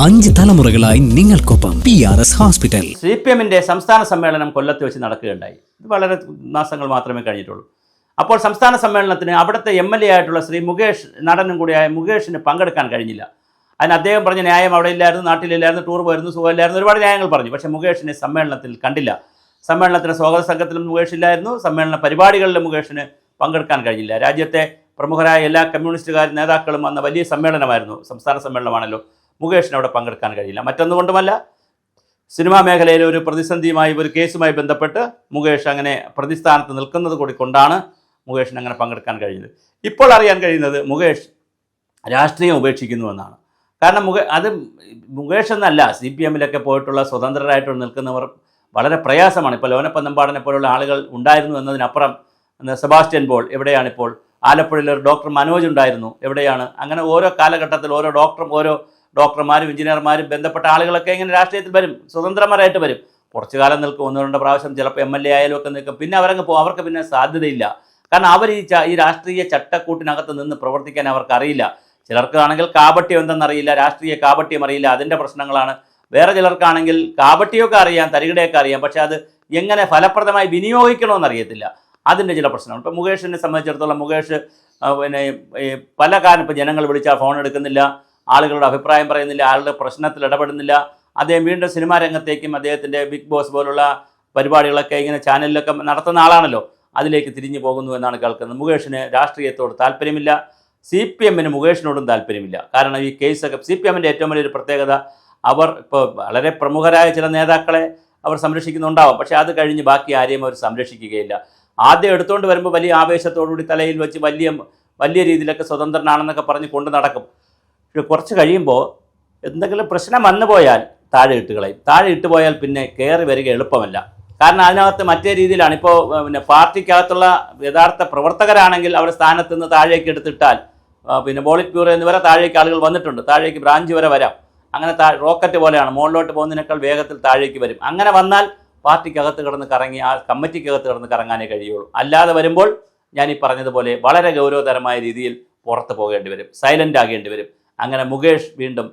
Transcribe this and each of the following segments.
5 തലമുറകളായി നിങ്ങൾക്കൊപ്പം PRS hospital. CPM-ന്റെ സംസ്ഥാന സമ്മേളനം കൊല്ലത്ത് വെച്ച് നടക്കുകയുണ്ടായി. ഇത് വളരെ മാസങ്ങൾ മാത്രമേ കഴിഞ്ഞിട്ടുള്ളൂ. അപ്പോൾ സംസ്ഥാന സമ്മേളനത്തിന് അവിടുത്തെ MLA ആയിട്ടുള്ള ശ്രീ മുകേഷ്, നടനും കൂടിയായ മുകേഷിന് പങ്കെടുക്കാൻ കഴിഞ്ഞില്ല. അതിന് അദ്ദേഹം പറഞ്ഞ ന്യായം അവിടെ ഇല്ലായിരുന്നു, നാട്ടിലില്ലായിരുന്നു, ടൂർ പോയിരുന്നു, സുഖമില്ലായിരുന്നു, ഒരുപാട് ന്യായങ്ങൾ പറഞ്ഞു. പക്ഷേ മുകേഷിനെ സമ്മേളനത്തിൽ കണ്ടില്ല. സമ്മേളനത്തിന് സ്വാഗത സംഘത്തിലും മുകേഷ് ഇല്ലായിരുന്നു, സമ്മേളന പരിപാടികളിലും മുകേഷിന് പങ്കെടുക്കാൻ കഴിഞ്ഞില്ല. രാജ്യത്തെ പ്രമുഖരായ എല്ലാ കമ്മ്യൂണിസ്റ്റുകാർ നേതാക്കളും വന്ന വലിയ സമ്മേളനമായിരുന്നു, സംസ്ഥാന സമ്മേളനമാണല്ലോ. മുകേഷിന് അവിടെ പങ്കെടുക്കാൻ കഴിയില്ല. മറ്റൊന്നുകൊണ്ടുമല്ല, സിനിമാ മേഖലയിലെ ഒരു പ്രതിസന്ധിയുമായി, ഒരു കേസുമായി ബന്ധപ്പെട്ട് മുകേഷ് അങ്ങനെ പ്രതിസ്ഥാനത്ത് നിൽക്കുന്നത് കൂടി കൊണ്ടാണ് മുകേഷിന് അങ്ങനെ പങ്കെടുക്കാൻ കഴിയുന്നത്. ഇപ്പോൾ അറിയാൻ കഴിയുന്നത് മുകേഷ് രാഷ്ട്രീയം ഉപേക്ഷിക്കുന്നുവെന്നാണ്. കാരണം അത് മുകേഷ് എന്നല്ല, CPM-ലൊക്കെ പോയിട്ടുള്ള സ്വതന്ത്രരായിട്ട് നിൽക്കുന്നവർ വളരെ പ്രയാസമാണ്. ഇപ്പോൾ ലോനപ്പന്തമ്പാടിനെ പോലുള്ള ആളുകൾ ഉണ്ടായിരുന്നു എന്നതിനപ്പുറം സെബാസ്റ്റ്യൻ പോൾ എവിടെയാണിപ്പോൾ? ആലപ്പുഴയിൽ ഒരു ഡോക്ടർ മനോജ് ഉണ്ടായിരുന്നു, എവിടെയാണ്? അങ്ങനെ ഓരോ കാലഘട്ടത്തിൽ ഓരോ ഡോക്ടർമാരും എഞ്ചിനീയർമാരും ബന്ധപ്പെട്ട ആളുകളൊക്കെ ഇങ്ങനെ രാഷ്ട്രീയത്തിൽ വരും, സ്വതന്ത്രമാരായിട്ട് വരും. കുറച്ചു കാലം നിൽക്കും, 1-2 പ്രാവശ്യം ചിലപ്പോൾ MLA ആയാലും ഒക്കെ നിൽക്കും, പിന്നെ അവരങ്ങ് പോകും. അവർക്ക് പിന്നെ സാധ്യതയില്ല. കാരണം അവർ ഈ രാഷ്ട്രീയ ചട്ടക്കൂട്ടിനകത്ത് നിന്ന് പ്രവർത്തിക്കാൻ അവർക്കറിയില്ല. ചിലർക്കാണെങ്കിൽ കാപട്യം എന്തെന്നറിയില്ല, രാഷ്ട്രീയ കാപട്യം അറിയില്ല, അതിൻ്റെ പ്രശ്നങ്ങളാണ്. വേറെ ചിലർക്കാണെങ്കിൽ കാപട്യമൊക്കെ അറിയാം, തരികിടയൊക്കെ അറിയാം, പക്ഷേ അത് എങ്ങനെ ഫലപ്രദമായി വിനിയോഗിക്കണമെന്നറിയത്തില്ല, അതിൻ്റെ ചില പ്രശ്നമാണ്. ഇപ്പോൾ മുകേഷിനെ സംബന്ധിച്ചിടത്തോളം മുകേഷ് പിന്നെ പല കാര്യം, ഇപ്പോൾ ജനങ്ങൾ വിളിച്ചാൽ ഫോൺ എടുക്കുന്നില്ല, ആളുകളുടെ അഭിപ്രായം പറയുന്നില്ല, ആളുടെ പ്രശ്നത്തിൽ ഇടപെടുന്നില്ല. അദ്ദേഹം വീണ്ടും സിനിമാ രംഗത്തേക്കും അദ്ദേഹത്തിൻ്റെ ബിഗ് ബോസ് പോലുള്ള പരിപാടികളൊക്കെ ഇങ്ങനെ ചാനലിലൊക്കെ നടത്തുന്ന ആളാണല്ലോ, അതിലേക്ക് തിരിഞ്ഞു പോകുന്നു എന്നാണ് കേൾക്കുന്നത്. മുകേഷിന് രാഷ്ട്രീയത്തോട് താല്പര്യമില്ല, CPM-ന് മുകേഷിനോടും താല്പര്യമില്ല. കാരണം ഈ കേസൊക്കെ CPM-ൻ്റെ ഏറ്റവും വലിയൊരു പ്രത്യേകത, അവർ ഇപ്പോൾ വളരെ പ്രമുഖരായ ചില നേതാക്കളെ അവർ സംരക്ഷിക്കുന്നുണ്ടാവും, പക്ഷേ അത് കഴിഞ്ഞ് ബാക്കി ആരെയും അവർ സംരക്ഷിക്കുകയില്ല. ആദ്യം എടുത്തുകൊണ്ട് വരുമ്പോൾ വലിയ ആവേശത്തോടുകൂടി തലയിൽ വെച്ച് വലിയ രീതിയിലൊക്കെ സ്വതന്ത്രനാണെന്നൊക്കെ പറഞ്ഞ് കൊണ്ട് നടക്കും. കുറച്ച് കഴിയുമ്പോൾ എന്തെങ്കിലും പ്രശ്നം വന്നു പോയാൽ താഴെ ഇട്ട് കളയും. താഴെ ഇട്ട് പോയാൽ പിന്നെ കയറി വരിക എളുപ്പമല്ല. കാരണം അതിനകത്ത് മറ്റേ രീതിയിലാണ്. ഇപ്പോൾ പിന്നെ പാർട്ടിക്കകത്തുള്ള യഥാർത്ഥ പ്രവർത്തകരാണെങ്കിൽ അവർ സ്ഥാനത്ത് നിന്ന് താഴേക്ക് എടുത്തിട്ടാൽ, പിന്നെ പോളിറ്റ് ബ്യൂറോ എന്നിവരെ താഴേക്ക് ആളുകൾ വന്നിട്ടുണ്ട്, താഴേക്ക് ബ്രാഞ്ച് വരെ വരാം. അങ്ങനെ റോക്കറ്റ് പോലെയാണ്, മുകളിലോട്ട് പോകുന്നതിനേക്കാൾ വേഗത്തിൽ താഴേക്ക് വരും. അങ്ങനെ വന്നാൽ പാർട്ടിക്കകത്ത് കിടന്ന് കറങ്ങി, ആ കമ്മിറ്റിക്കകത്ത് കിടന്ന് കറങ്ങാനേ കഴിയുള്ളൂ. അല്ലാതെ വരുമ്പോൾ ഞാൻ ഈ പറഞ്ഞതുപോലെ വളരെ ഗൗരവതരമായ രീതിയിൽ പുറത്ത് പോകേണ്ടി വരും, സൈലൻ്റ് ആകേണ്ടി വരും. അങ്ങനെ മുകേഷ് വീണ്ടും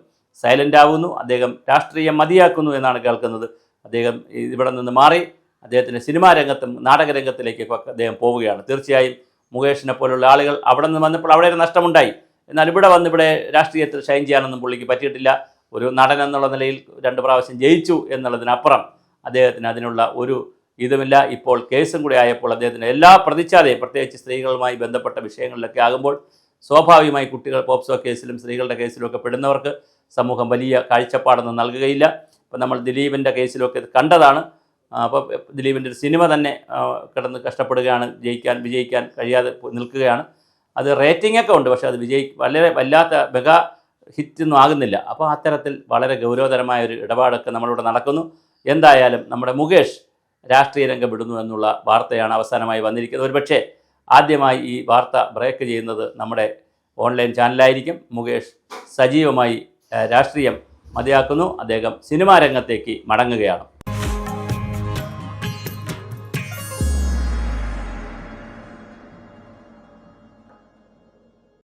സൈലൻ്റ് ആവുന്നു, അദ്ദേഹം രാഷ്ട്രീയം മതിയാക്കുന്നു എന്നാണ് കേൾക്കുന്നത്. അദ്ദേഹം ഇവിടെ നിന്ന് മാറി അദ്ദേഹത്തിൻ്റെ സിനിമാ രംഗത്തും നാടകരംഗത്തിലേക്കൊക്കെ അദ്ദേഹം പോവുകയാണ്. തീർച്ചയായും മുകേഷിനെ പോലുള്ള ആളുകൾ അവിടെ നിന്ന് വന്നപ്പോൾ അവിടെ ഒരു നഷ്ടമുണ്ടായി. എന്നാൽ ഇവിടെ രാഷ്ട്രീയത്തിൽ ഷൈൻ ചെയ്യാനൊന്നും പുള്ളിക്ക് പറ്റിയിട്ടില്ല. ഒരു നടൻ എന്നുള്ള നിലയിൽ 2 പ്രാവശ്യം ജയിച്ചു എന്നുള്ളതിനപ്പുറം അദ്ദേഹത്തിന് അതിനുള്ള ഒരു ഇതുമില്ല. ഇപ്പോൾ കേസും കൂടി ആയപ്പോൾ അദ്ദേഹത്തിന് എല്ലാ പ്രതിച്ഛാതയും, പ്രത്യേകിച്ച് സ്ത്രീകളുമായി ബന്ധപ്പെട്ട വിഷയങ്ങളിലൊക്കെ ആകുമ്പോൾ സ്വാഭാവികമായി കുട്ടികൾ പോക്സോ കേസിലും സ്ത്രീകളുടെ കേസിലും ഒക്കെ പെടുന്നവർക്ക് സമൂഹം വലിയ കാഴ്ചപ്പാടൊന്നും നൽകുകയില്ല. ഇപ്പോൾ നമ്മൾ ദിലീപിൻ്റെ കേസിലൊക്കെ കണ്ടതാണ്. അപ്പോൾ ദിലീപിൻ്റെ ഒരു സിനിമ തന്നെ കിടന്ന് കഷ്ടപ്പെടുകയാണ്, വിജയിക്കാൻ കഴിയാതെ നിൽക്കുകയാണ്. അത് റേറ്റിംഗ് ഒക്കെ ഉണ്ട്, പക്ഷേ അത് വല്ലാത്ത മെഗാ ഹിറ്റൊന്നും ആകുന്നില്ല. അപ്പോൾ അത്തരത്തിൽ വളരെ ഗൗരവതരമായൊരു ഇടപാടൊക്കെ നമ്മളിവിടെ നടക്കുന്നു. എന്തായാലും നമ്മുടെ മുകേഷ് രാഷ്ട്രീയ രംഗം വിടുന്നു എന്നുള്ള വാർത്തയാണ് അവസാനമായി വന്നിരിക്കുന്നത്. ഒരുപക്ഷെ ആദ്യമായി ഈ വാർത്ത ബ്രേക്ക് ചെയ്യുന്നത് നമ്മുടെ ഓൺലൈൻ ചാനലായിരിക്കും. മുകേഷ് സജീവമായി രാഷ്ട്രീയം മതിയാക്കുന്നു, അദ്ദേഹം സിനിമാ രംഗത്തേക്ക് മടങ്ങുകയാണ്.